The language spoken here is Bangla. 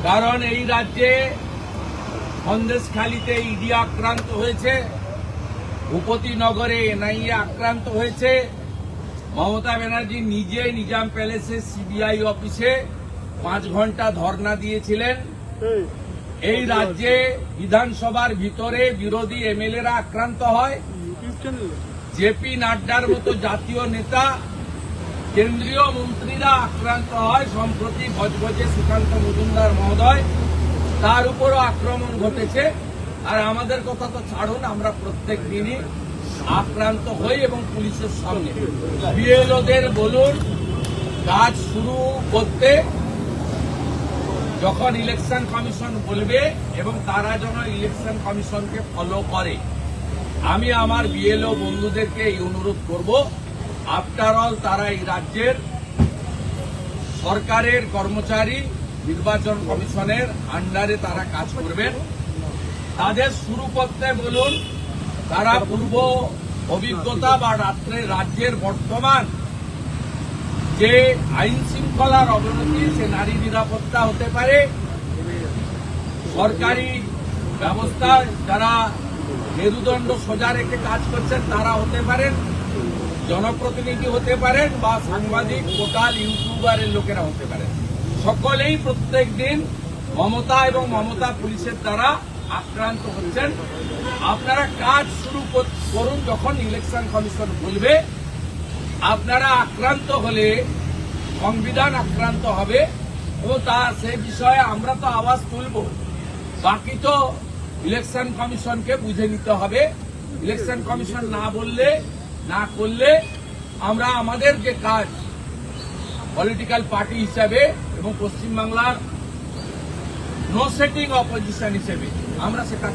কারণ এই রাজ্যে সন্দেশখালীতে ইডি আক্রান্ত হয়েছে, ভূপতিনগরে এনআইএ আক্রান্ত হয়েছে, মমতা ব্যানার্জি নিজে নিজাম প্যালেসে সিবিআই অফিসে 5 ঘন্টা ধর্ণা দিয়েছিলেন। এই রাজ্যে বিধানসভার ভিতরে বিরোধী এমএলএরা আক্রান্ত হয়, জেপি নাড্ডার মতো জাতীয় নেতা, কেন্দ্রীয় মন্ত্রীরা আক্রান্ত হয়। সম্প্রতি ভজভজে সুকান্ত মজুমদার মহোদয়, তার উপরও আক্রমণ ঘটেছে। আর আমাদের কথা তো ছাড়ুন, আমরা প্রত্যেক দিনই আক্রান্ত হই এবং পুলিশের সামনে। বিএলওদের বলুন কাজ শুরু করতে, যখন ইলেকশন কমিশন বলবে এবং তারা যেন ইলেকশন কমিশনকে ফলো করে। আমি আমার বিএলও বন্ধুদেরকে এই অনুরোধ করব, আফটার অল তারা এই রাজ্যের সরকারের কর্মচারী, নির্বাচন কমিশনের আন্ডারে তারা কাজ করবেন। তাদের শুরু করতে বলুন। তারা পূর্ব অভিজ্ঞতা বা রাজ্যের বর্তমান যে আইন শৃঙ্খলার অবনতি, সে নারী নিরাপত্তা হতে পারে, সরকারি ব্যবস্থায় যারা মেরুদণ্ড সোজা রেখে কাজ করছেন তারা হতে পারেন, জনপ্রতিনিধি হতে পারেন, বা সাংবাদিক, পোর্টাল, ইউটিউবারের লোকেরা হতে পারেন। সকলেই প্রত্যেক দিন মমতা এবং মমতা পুলিশের দ্বারা আক্রান্ত হচ্ছেন। আপনারা কাজ শুরু করুন যখন ইলেকশন কমিশন বলবে। আপনারা আক্রান্ত হলে সংবিধান আক্রান্ত হবে এবং সে বিষয়ে আমরা তো আওয়াজ তুলব। বাকি তো ইলেকশন কমিশনকে বুঝে নিতে হবে। ইলেকশন কমিশন না বললে, না করলে আমরা আমাদের যে কাজ পলিটিক্যাল পার্টি হিসাবে এবং পশ্চিমবাংলার নো সেটিং অপোজিশন হিসেবে আমরা সে কাজ